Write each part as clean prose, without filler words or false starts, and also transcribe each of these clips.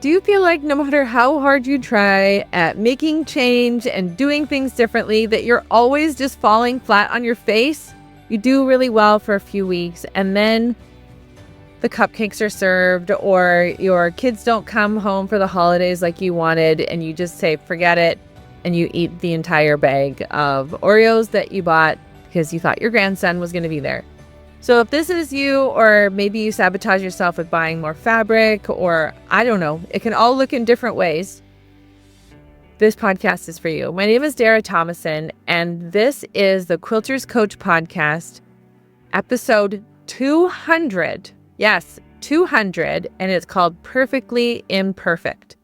Do you feel like no matter how hard you try at making change and doing things differently, that you're always just falling flat on your face? You do really well for a few weeks, and then the cupcakes are served, or your kids don't come home for the holidays like you wanted, and you just say, forget it, and you eat the entire bag of Oreos that you bought because you thought your grandson was going to be there. So if this is you, or maybe you sabotage yourself with buying more fabric, or I don't know, it can all look in different ways. This podcast is for you. My name is Dara Tomasson, and this is the Quilters Coach Podcast, episode 200. Yes, 200, and it's called Perfectly Imperfect.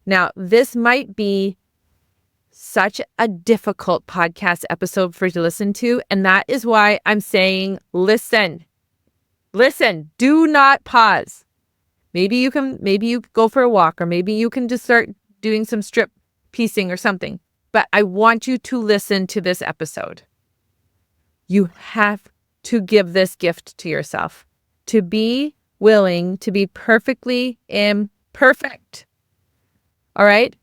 Now, this might be such a difficult podcast episode for you to listen to, and that is why I'm saying listen. Listen, do not pause. Maybe you go for a walk, or maybe you can just start doing some strip piecing or something. But I want you to listen to this episode. You have to give this gift to yourself, to be willing to be perfectly imperfect. All right?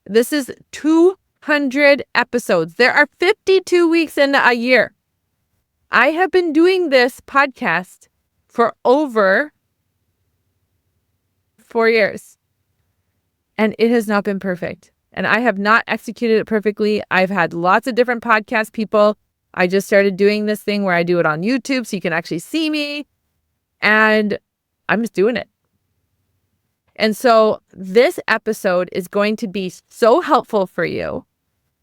This is 200 episodes. There are 52 weeks in a year. I have been doing this podcast for over 4 years, and it has not been perfect. And I have not executed it perfectly. I've had lots of different podcast people. I just started doing this thing where I do it on YouTube so you can actually see me, and I'm just doing it. And so this episode is going to be so helpful for you,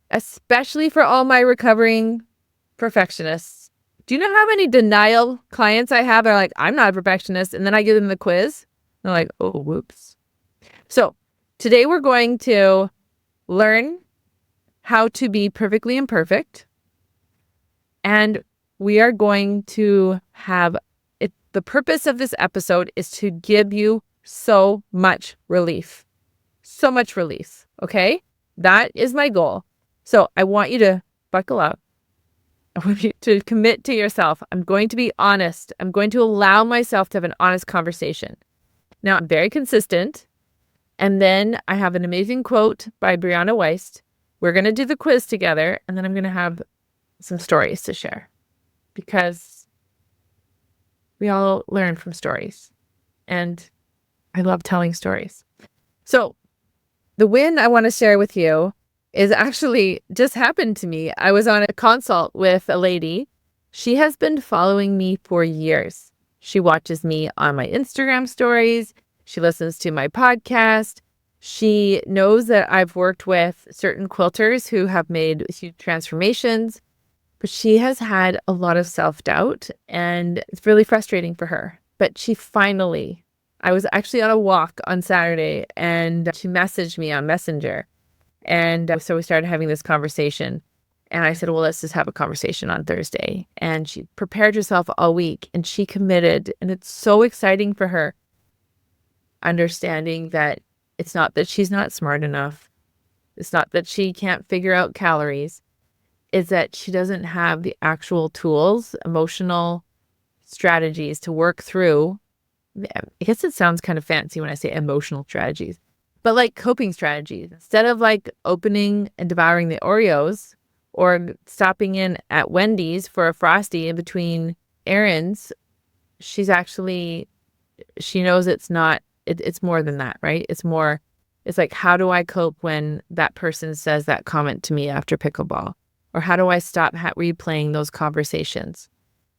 especially for all my recovering perfectionists. Do you know how many denial clients I have? They're like, I'm not a perfectionist. And then I give them the quiz. They're like, oh, whoops. So today we're going to learn how to be perfectly imperfect. And we are going to have it. The purpose of this episode is to give you so much relief. So much relief. Okay? That is my goal. So I want you to buckle up. I want you to commit to yourself. I'm going to be honest. I'm going to allow myself to have an honest conversation. Now, I'm very consistent. And then I have an amazing quote by Brianna Weist. We're going to do the quiz together, and then I'm going to have some stories to share, because we all learn from stories. And I love telling stories. So the win I want to share with you is actually just happened to me. I was on a consult with a lady. She has been following me for years. She watches me on my Instagram stories. She listens to my podcast. She knows that I've worked with certain quilters who have made huge transformations, but she has had a lot of self-doubt, and it's really frustrating for her. But I was actually on a walk on Saturday, and she messaged me on Messenger. And so we started having this conversation. And I said, well, let's just have a conversation on Thursday. And she prepared herself all week, and she committed. And it's so exciting for her, understanding that it's not that she's not smart enough. It's not that she can't figure out calories. It's that she doesn't have the actual tools, emotional strategies to work through. I guess it sounds kind of fancy when I say emotional strategies, but like coping strategies. Instead of like opening and devouring the Oreos, or stopping in at Wendy's for a Frosty in between errands, she knows it's more than that, right? It's like, how do I cope when that person says that comment to me after pickleball? Or how do I stop replaying those conversations?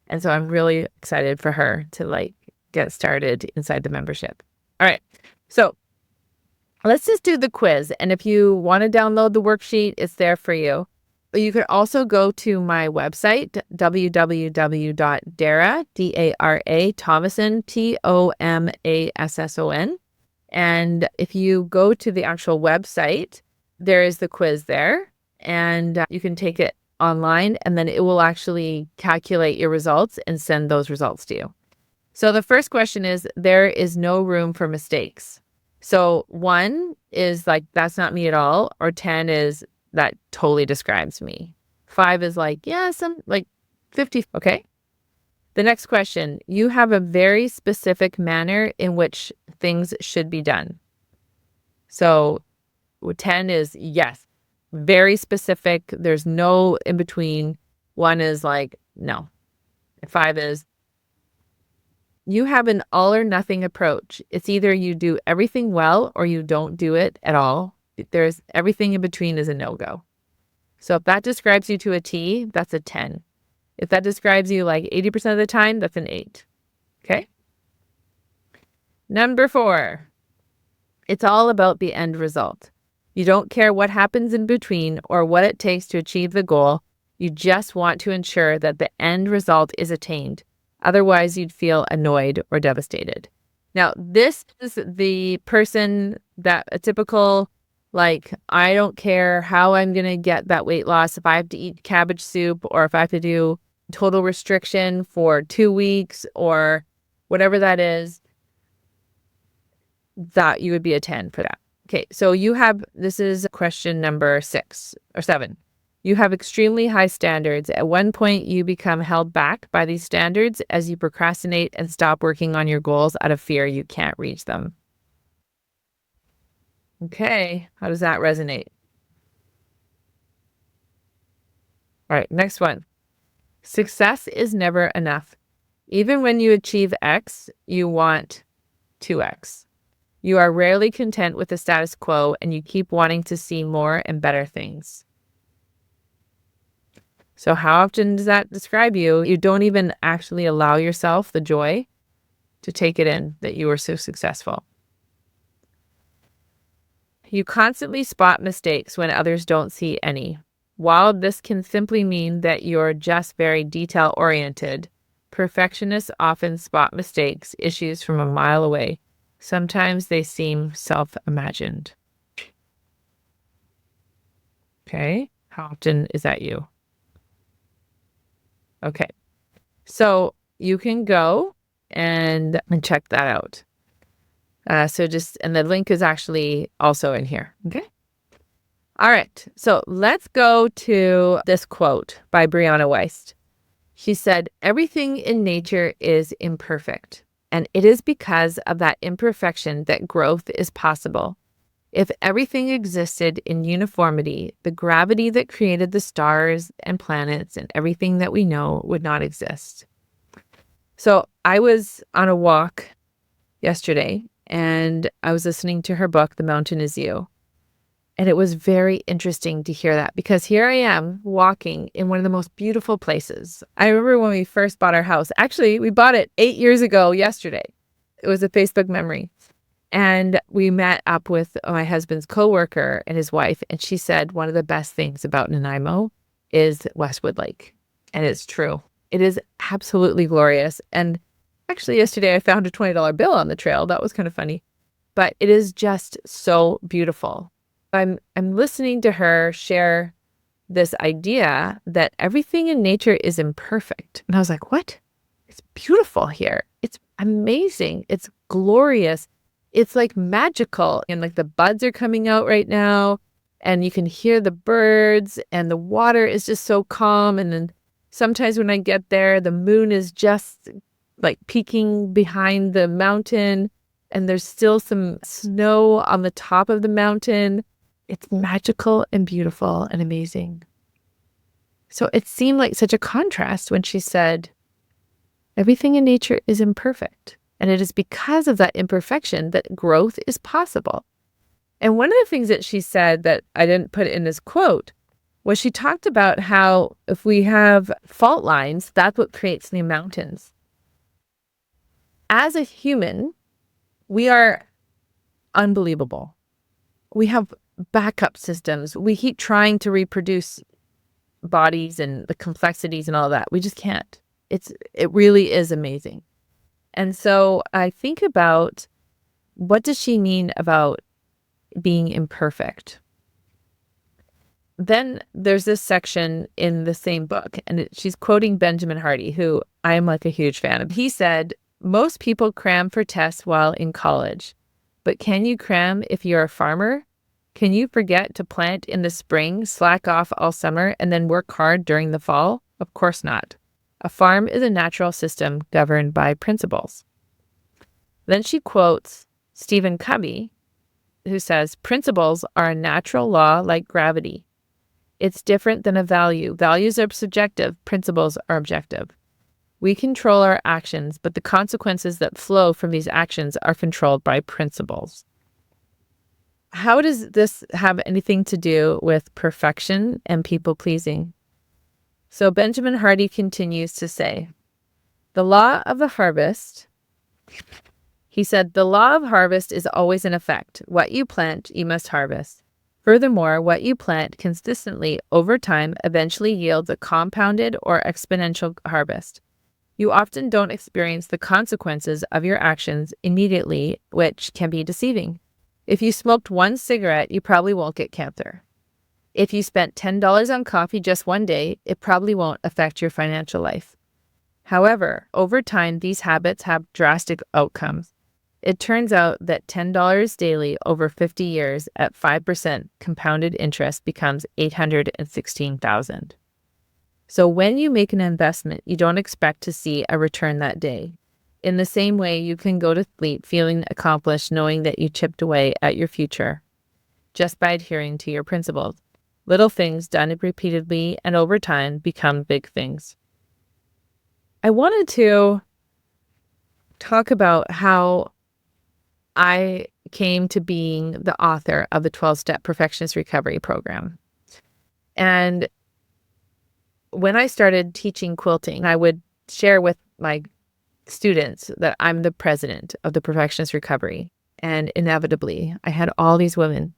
And so I'm really excited for her to get started inside the membership. All right. So let's just do the quiz. And if you want to download the worksheet, it's there for you. But you could also go to my website, www.dara, D-A-R-A, Tomasson, Tomasson. And if you go to the actual website, there is the quiz there. And you can take it online, and then it will actually calculate your results and send those results to you. So the first question is, there is no room for mistakes. So 1 is like, that's not me at all. Or 10 is, that totally describes me. 5 is like, yeah, some like 50. Okay. The next question, you have a very specific manner in which things should be done. So 10 is yes, very specific. There's no in between. 1 is like, no. 5 is you have an all or nothing approach. It's either you do everything well or you don't do it at all. There's everything in between is a no-go. So if that describes you to a T, that's a 10. If that describes you like 80% of the time, that's an 8. Okay? Number 4, it's all about the end result. You don't care what happens in between or what it takes to achieve the goal. You just want to ensure that the end result is attained. Otherwise, you'd feel annoyed or devastated. Now, this is the person that a typical, like, I don't care how I'm going to get that weight loss. If I have to eat cabbage soup or if I have to do total restriction for 2 weeks or whatever that is, that you would be a 10 for that. Okay, so this is question number 6 or 7. You have extremely high standards. At one point, you become held back by these standards as you procrastinate and stop working on your goals out of fear you can't reach them. Okay, how does that resonate? All right, next one. Success is never enough. Even when you achieve X, you want 2X. You are rarely content with the status quo and you keep wanting to see more and better things. So how often does that describe you? You don't even actually allow yourself the joy to take it in that you were so successful. You constantly spot mistakes when others don't see any. While this can simply mean that you're just very detail-oriented, perfectionists often spot mistakes, issues from a mile away. Sometimes they seem self-imagined. Okay, how often is that you? Okay, so you can go and check that out. And the link is actually also in here. Okay. All right. So let's go to this quote by Brianna Wiest. She said, "Everything in nature is imperfect, and it is because of that imperfection that growth is possible. If everything existed in uniformity, the gravity that created the stars and planets and everything that we know would not exist." So I was on a walk yesterday and I was listening to her book, The Mountain Is You. And it was very interesting to hear that because here I am walking in one of the most beautiful places. I remember when we first bought our house. Actually, we bought it 8 years ago yesterday. It was a Facebook memory. And we met up with my husband's coworker and his wife. And she said one of the best things about Nanaimo is Westwood Lake. And it's true. It is absolutely glorious. And actually, yesterday I found a $20 bill on the trail. That was kind of funny. But it is just so beautiful. I'm listening to her share this idea that everything in nature is imperfect. And I was like, what? It's beautiful here. It's amazing. It's glorious. It's like magical. And like the buds are coming out right now and you can hear the birds and the water is just so calm. And then sometimes when I get there, the moon is just like peeking behind the mountain and there's still some snow on the top of the mountain. It's magical and beautiful and amazing. So it seemed like such a contrast when she said, everything in nature is imperfect. And it is because of that imperfection that growth is possible. And one of the things that she said that I didn't put in this quote was she talked about how if we have fault lines, that's what creates the mountains. As a human, we are unbelievable. We have backup systems. We keep trying to reproduce bodies and the complexities and all that. We just can't. It really is amazing. And so I think about what does she mean about being imperfect? Then there's this section in the same book, and she's quoting Benjamin Hardy, who I am like a huge fan of. He said, "Most people cram for tests while in college, but can you cram if you're a farmer? Can you forget to plant in the spring, slack off all summer, and then work hard during the fall? Of course not. A farm is a natural system governed by principles. Then she quotes Stephen Covey, who says, principles are a natural law like gravity. It's different than a value. Values are subjective. Principles are objective. We control our actions, but the consequences that flow from these actions are controlled by principles. How does this have anything to do with perfection and people-pleasing? So Benjamin Hardy continues to say, the law of the harvest, he said, the law of harvest is always in effect. What you plant, you must harvest. Furthermore, what you plant consistently over time eventually yields a compounded or exponential harvest. You often don't experience the consequences of your actions immediately, which can be deceiving. If you smoked one cigarette, you probably won't get cancer. If you spent $10 on coffee just one day, it probably won't affect your financial life. However, over time, these habits have drastic outcomes. It turns out that $10 daily over 50 years at 5% compounded interest becomes $816,000. So when you make an investment, you don't expect to see a return that day. In the same way, you can go to sleep feeling accomplished, knowing that you chipped away at your future just by adhering to your principles. Little things done repeatedly and over time become big things. I wanted to talk about how I came to being the author of the 12-Step Perfectionist Recovery Program. And when I started teaching quilting, I would share with my students that I'm the president of the Perfectionist Recovery. And inevitably, I had all these women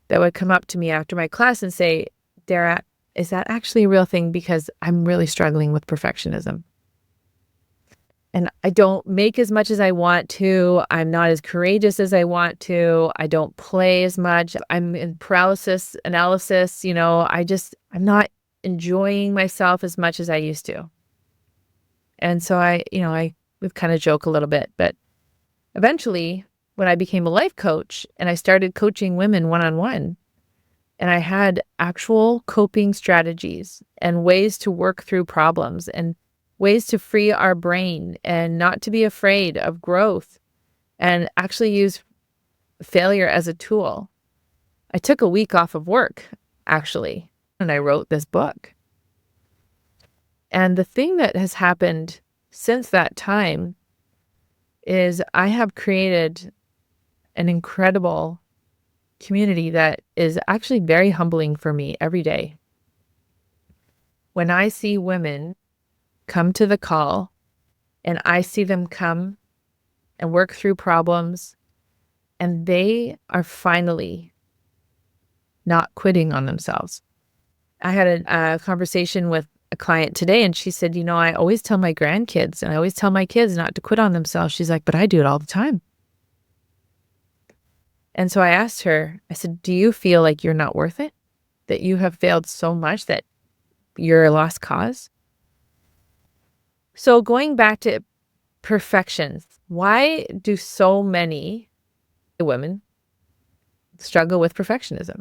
that would come up to me after my class and say, Dara, is that actually a real thing? Because I'm really struggling with perfectionism. And I don't make as much as I want to. I'm not as courageous as I want to. I don't play as much. I'm in paralysis analysis. I'm not enjoying myself as much as I used to. And so we kind of joke a little bit, but eventually when I became a life coach and I started coaching women one-on-one, and I had actual coping strategies and ways to work through problems and ways to free our brain and not to be afraid of growth and actually use failure as a tool. I took a week off of work, actually, and I wrote this book. And the thing that has happened since that time is I have created an incredible community that is actually very humbling for me every day. When I see women come to the call and I see them come and work through problems and they are finally not quitting on themselves. I had a conversation with a client today and she said, I always tell my grandkids and I always tell my kids not to quit on themselves. She's like, but I do it all the time. And so I asked her, I said, do you feel like you're not worth it? That you have failed so much that you're a lost cause? So going back to perfections, why do so many women struggle with perfectionism?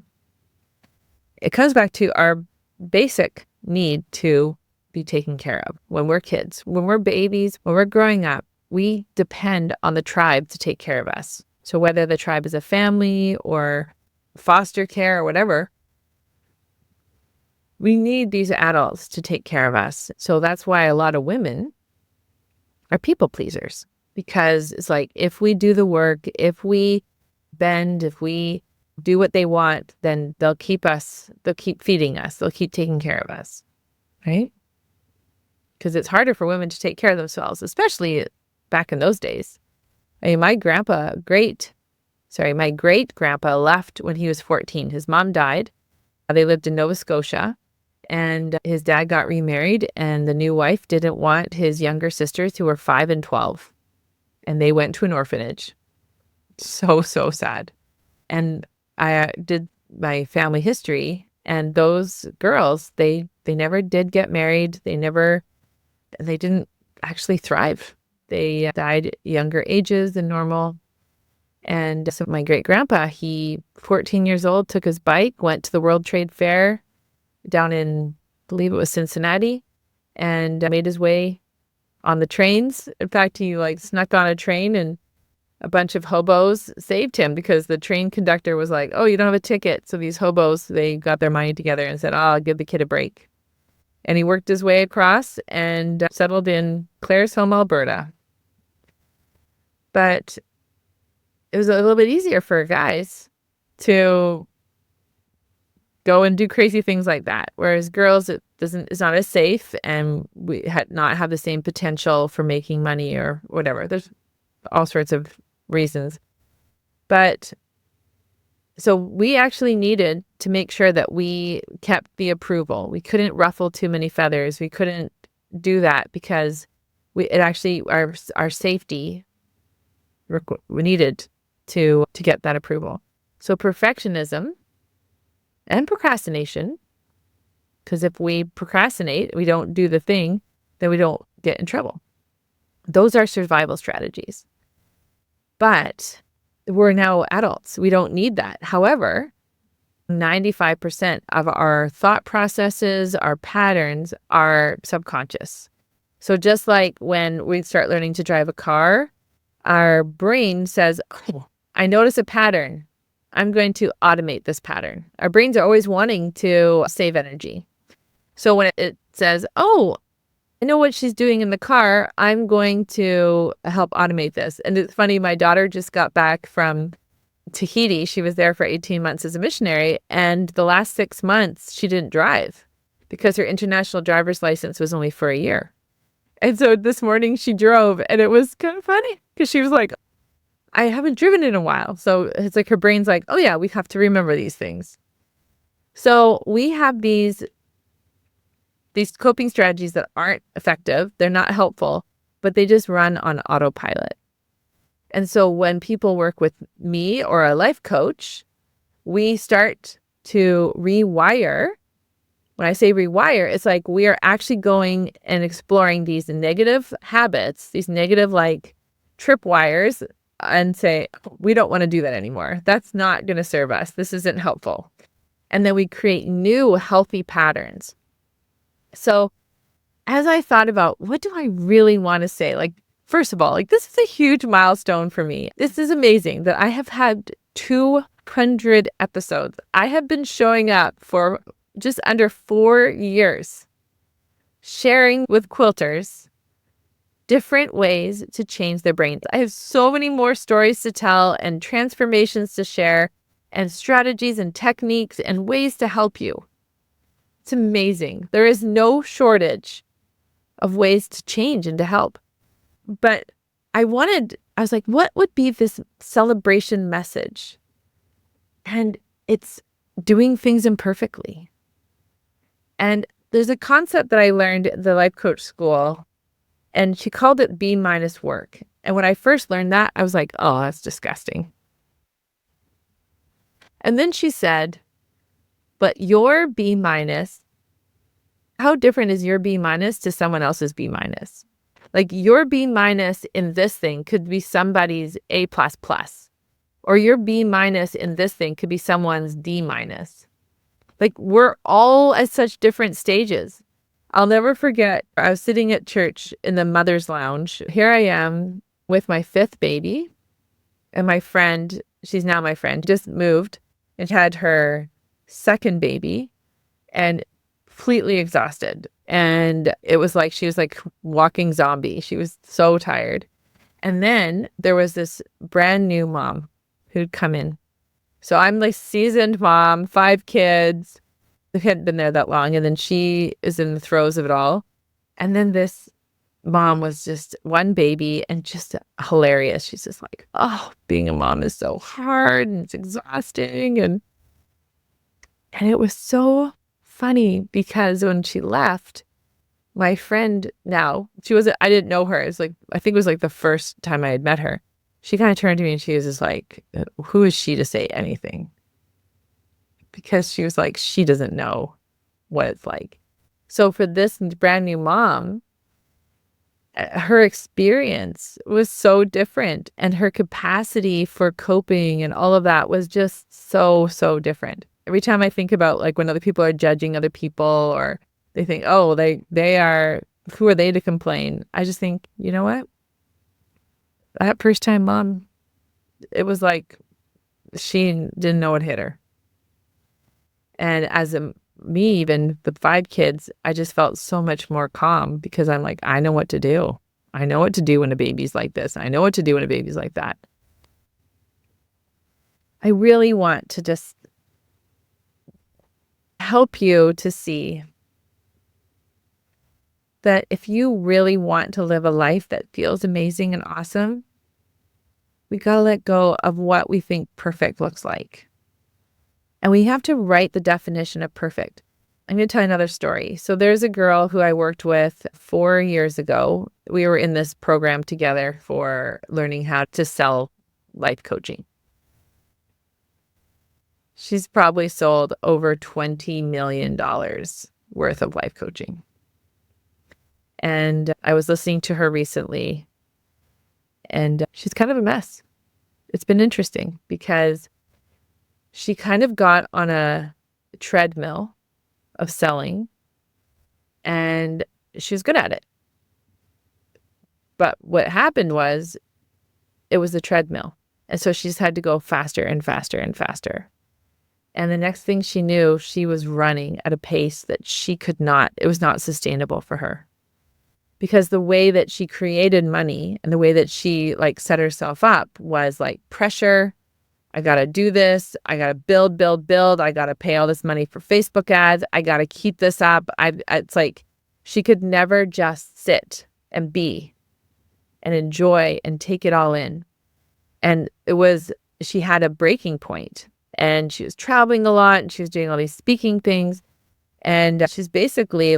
It comes back to our basic need to be taken care of. When we're kids, when we're babies, when we're growing up, we depend on the tribe to take care of us. So whether the tribe is a family or foster care or whatever, we need these adults to take care of us. So that's why a lot of women are people pleasers, because it's like, if we do the work, if we bend, if we do what they want, then they'll keep feeding us, they'll keep taking care of us, right? Because it's harder for women to take care of themselves, especially back in those days. I mean, my great-grandpa left when he was 14. His mom died. They lived in Nova Scotia, and his dad got remarried, and the new wife didn't want his younger sisters, who were 5 and 12, and they went to an orphanage. So sad. And I did my family history, and those girls, they never did get married. They didn't actually thrive. They died younger ages than normal. And so my great-grandpa, he, 14 years old, took his bike, went to the World Trade Fair down in, I believe it was Cincinnati, and made his way on the trains. In fact, he like snuck on a train, and a bunch of hobos saved him because the train conductor was like, "Oh, you don't have a ticket." So these hobos, they got their money together and said, "Oh, I'll give the kid a break." And he worked his way across and settled in Claresholm, Alberta. But it was a little bit easier for guys to go and do crazy things like that. Whereas girls, it's not as safe, and we had not have the same potential for making money or whatever. There's all sorts of reasons. But so we actually needed to make sure that we kept the approval. We couldn't ruffle too many feathers. We couldn't do that because our safety we needed to get that approval. So perfectionism and procrastination, because if we procrastinate, we don't do the thing, then we don't get in trouble. Those are survival strategies. But we're now adults. We don't need that. However, 95% of our thought processes, our patterns are subconscious. So just like when we start learning to drive a car, our brain says, "Oh, I notice a pattern. I'm going to automate this pattern." Our brains are always wanting to save energy. So when it says, "Oh, I know what she's doing in the car, I'm going to help automate this." And it's funny, my daughter just got back from Tahiti. She was there for 18 months as a missionary. And the last 6 months, she didn't drive because her international driver's license was only for a year. And so this morning she drove, and it was kind of funny because she was like, "I haven't driven in a while." So it's like her brain's like, "Oh yeah, we have to remember these things." So we have these coping strategies that aren't effective. They're not helpful, but they just run on autopilot. And so when people work with me or a life coach, we start to rewire. When I say rewire, it's like we are actually going and exploring these negative habits, these negative like tripwires, and say, we don't want to do that anymore. That's not going to serve us. This isn't helpful. And then we create new healthy patterns. So as I thought about what do I really want to say, like, first of all, like this is a huge milestone for me. This is amazing that I have had 200 episodes. I have been showing up for just under 4 years, sharing with quilters different ways to change their brains. I have so many more stories to tell and transformations to share and strategies and techniques and ways to help you. It's amazing. There is no shortage of ways to change and to help. But I was like, what would be this celebration message? And it's doing things imperfectly. And there's a concept that I learned at the life coach school, and she called it B- work. And when I first learned that, I was like, oh, that's disgusting. And then she said, but your B-, how different is your B- to someone else's B-? Like your B- in this thing could be somebody's A++, or your B- in this thing could be someone's D-. Like we're all at such different stages. I'll never forget, I was sitting at church in the mother's lounge. Here I am with my 5th baby, and my friend, she's now my friend, just moved and had her 2nd baby and completely exhausted. And it was like, she was like walking zombie. She was so tired. And then there was this brand new mom who'd come in. So I'm like seasoned mom, 5 kids. They hadn't been there that long. And then she is in the throes of it all. And then this mom was just one baby and just hilarious. She's just like, oh, being a mom is so hard and it's exhausting. And it was so funny because when she left, my friend now, I didn't know her. It's like, I think it was like the first time I had met her. She kind of turned to me and she was just like, who is she to say anything? Because she was like, she doesn't know what it's like. So for this brand new mom, her experience was so different, and her capacity for coping and all of that was just so, so different. Every time I think about like when other people are judging other people or They think, oh, they are, who are they to complain? I just think, you know what? That first time mom, it was like she didn't know what hit her. And me, even with 5 kids, I just felt so much more calm because I'm like, I know what to do. I know what to do when a baby's like this. I know what to do when a baby's like that. I really want to just help you to see that if you really want to live a life that feels amazing and awesome, we got to let go of what we think perfect looks like. And we have to write the definition of perfect. I'm going to tell you another story. So there's a girl who I worked with 4 years ago. We were in this program together for learning how to sell life coaching. She's probably sold over $20 million worth of life coaching. And I was listening to her recently, and she's kind of a mess. It's been interesting because she kind of got on a treadmill of selling, and she was good at it. But what happened was it was a treadmill. And so she just had to go faster and faster and faster. And the next thing she knew, she was running at a pace that it was not sustainable for her. Because the way that she created money and the way that she set herself up was pressure. I got to do this. I got to build. I got to pay all this money for Facebook ads. I got to keep this up. It's like she could never just sit and be and enjoy and take it all in. And she had a breaking point, and she was traveling a lot, and she was doing all these speaking things. And she's basically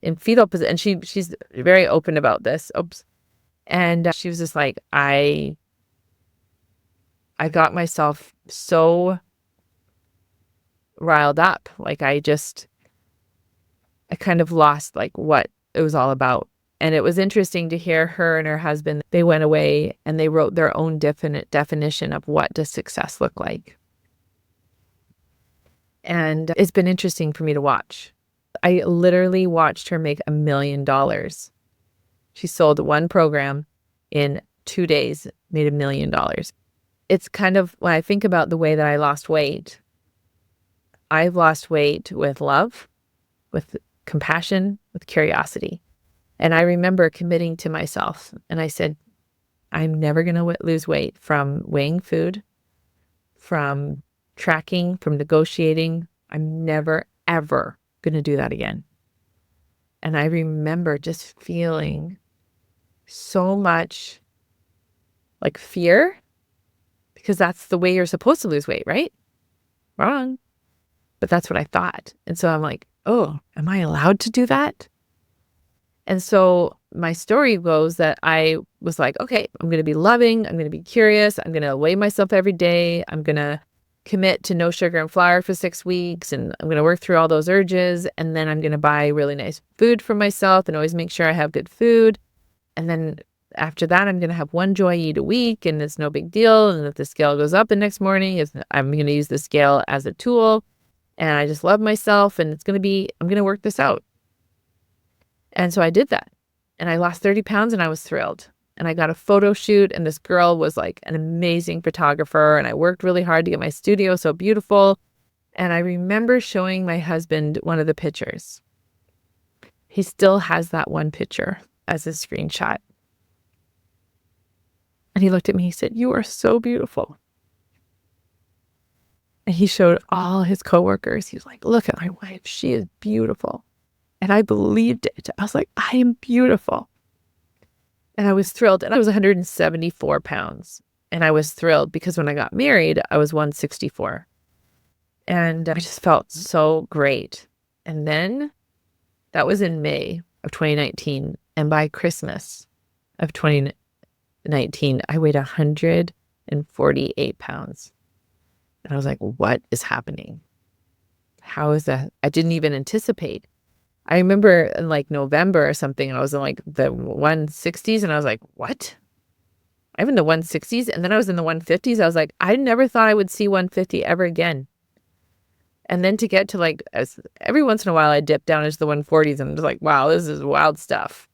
in fetal position, and she's very open about this. And she was just like, I got myself so riled up. I kind of lost what it was all about. And it was interesting to hear her and her husband, they went away and they wrote their own definite definition of what does success look like. And it's been interesting for me to watch. I literally watched her make $1 million. She sold one program in 2 days, made $1 million. It's kind of, when I think about the way that I lost weight, I've lost weight with love, with compassion, with curiosity. And I remember committing to myself, and I said, I'm never going to lose weight from weighing food, from tracking, from negotiating. I'm never, ever going to do that again. And I remember just feeling so much fear, because that's the way you're supposed to lose weight, right? Wrong. But that's what I thought. And so I'm like, oh, am I allowed to do that? And so my story goes that I was like, okay, I'm going to be loving. I'm going to be curious. I'm going to weigh myself every day. I'm going to commit to no sugar and flour for 6 weeks. And I'm going to work through all those urges. And then I'm going to buy really nice food for myself and always make sure I have good food. And then after that, I'm going to have one joy eat a week, and it's no big deal. And if the scale goes up the next morning, I'm going to use the scale as a tool. And I just love myself, and I'm going to work this out. And so I did that, and I lost 30 pounds, and I was thrilled. And I got a photo shoot, and this girl was an amazing photographer, and I worked really hard to get my studio so beautiful. And I remember showing my husband one of the pictures. He still has that one picture as a screenshot. And he looked at me, he said, "You are so beautiful." And he showed all his coworkers. He was like, "Look at my wife. She is beautiful." And I believed it. I was like, I am beautiful. And I was thrilled. And I was 174 pounds. And I was thrilled because when I got married, I was 164. And I just felt so great. And then that was in May of 2019. And by Christmas of 2019, I weighed 148 pounds. And I was like, what is happening? How is that? I didn't even anticipate. I remember in November or something, and I was in the 160s, and I was like, what? I'm in the 160s, and then I was in the 150s. I was like, I never thought I would see 150 ever again. And then to get to like, every once in a while I dip down into the 140s and I'm just like, wow, this is wild stuff.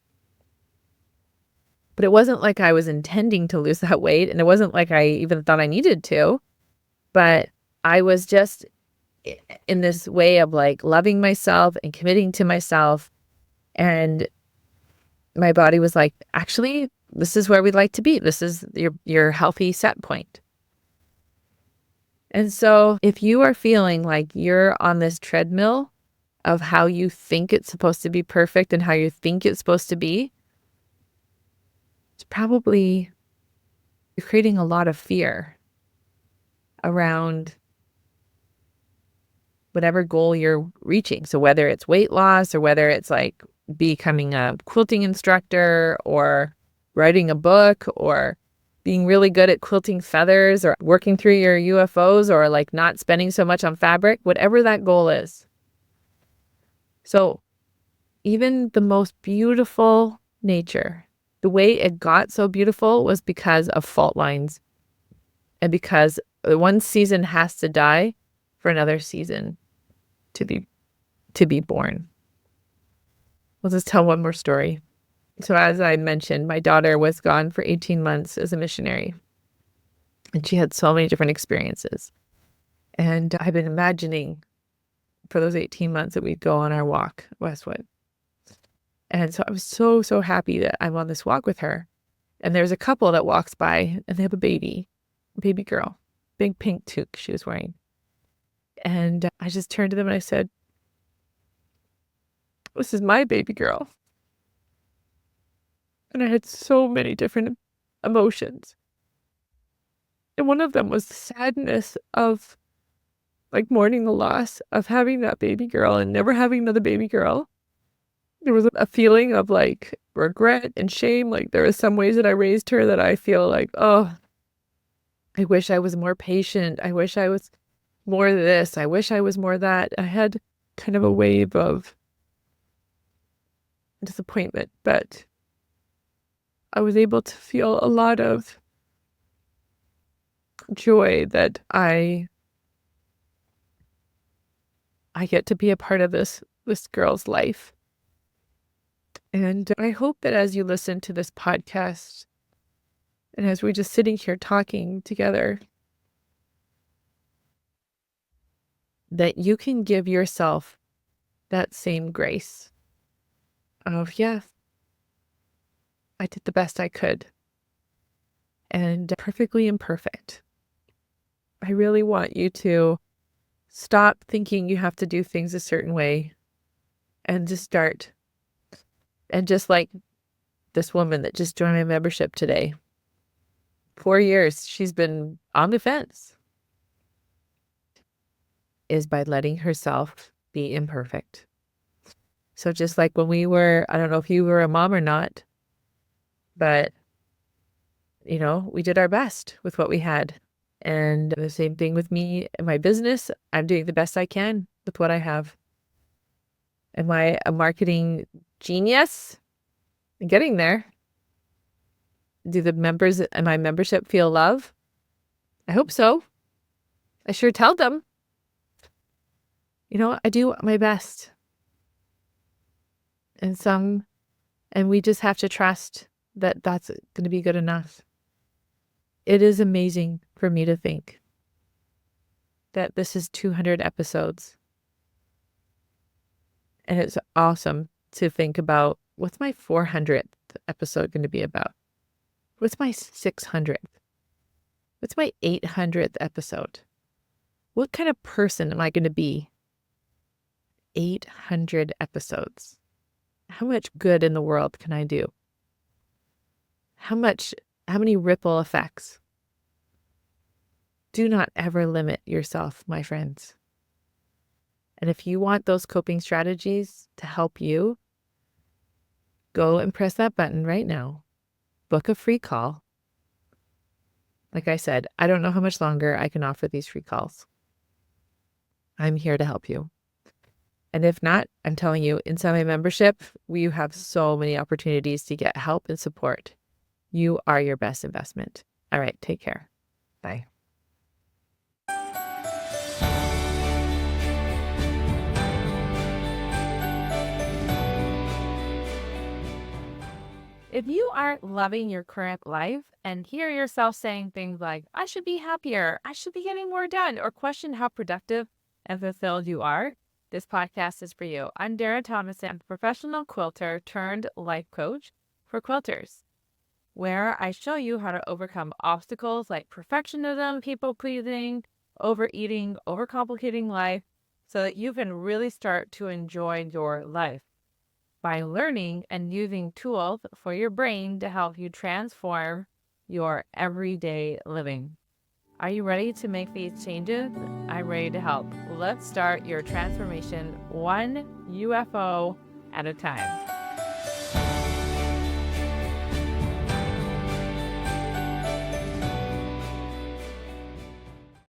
But it wasn't like I was intending to lose that weight. And it wasn't like I even thought I needed to. But I was just in this way of like loving myself and committing to myself. And my body was like, actually, this is where we'd like to be. This is your healthy set point. And so if you are feeling like you're on this treadmill of how you think it's supposed to be perfect and how you think it's supposed to be, it's probably you're creating a lot of fear around whatever goal you're reaching. So whether it's weight loss or whether it's like becoming a quilting instructor or writing a book or being really good at quilting feathers or working through your UFOs or like not spending so much on fabric, whatever that goal is. So even the most beautiful nature, the way it got so beautiful was because of fault lines and because one season has to die for another season to be born. We'll just tell one more story. So as I mentioned, my daughter was gone for 18 months as a missionary. And she had so many different experiences. And I've been imagining for those 18 months that we'd go on our walk westward. And so I was so happy that I'm on this walk with her. And there's a couple that walks by and they have a baby girl, big pink toque she was wearing. And I just turned to them and I said, this is my baby girl. And I had so many different emotions. And one of them was the sadness of like mourning the loss of having that baby girl and never having another baby girl. There was a feeling of like regret and shame. Like there were some ways that I raised her that I feel like, oh, I wish I was more patient. I wish I was more this. I wish I was more that. I had kind of a wave of disappointment, but I was able to feel a lot of joy that I get to be a part of this girl's life. And I hope that as you listen to this podcast and as we're just sitting here talking together, that you can give yourself that same grace of, yeah, I did the best I could and perfectly imperfect. I really want you to stop thinking you have to do things a certain way and just start. And just like this woman that just joined my membership today, 4 years, she's been on the fence, is by letting herself be imperfect. So just like when we were, I don't know if you were a mom or not, but, you know, we did our best with what we had. And the same thing with me and my business. I'm doing the best I can with what I have. Am I a marketing genius? I'm getting there. Do the members in my membership feel love? I hope so. I sure tell them. You know, I do my best. And we just have to trust that that's going to be good enough. It is amazing for me to think that this is 200 episodes. And it's awesome to think about, what's my 400th episode going to be about? What's my 600th? What's my 800th episode? What kind of person am I going to be? 800 episodes. How much good in the world can I do? How many ripple effects? Do not ever limit yourself, my friends. And if you want those coping strategies to help you, go and press that button right now. Book a free call. Like I said, I don't know how much longer I can offer these free calls. I'm here to help you. And if not, I'm telling you, inside my membership, we have so many opportunities to get help and support. You are your best investment. All right, take care. Bye. If you aren't loving your current life and hear yourself saying things like, I should be happier, I should be getting more done, or question how productive and fulfilled you are, this podcast is for you. I'm Dara Tomasson, professional quilter turned life coach for quilters, where I show you how to overcome obstacles like perfectionism, people pleasing, overeating, overcomplicating life, so that you can really start to enjoy your life by learning and using tools for your brain to help you transform your everyday living. Are you ready to make these changes? I'm ready to help. Let's start your transformation one UFO at a time.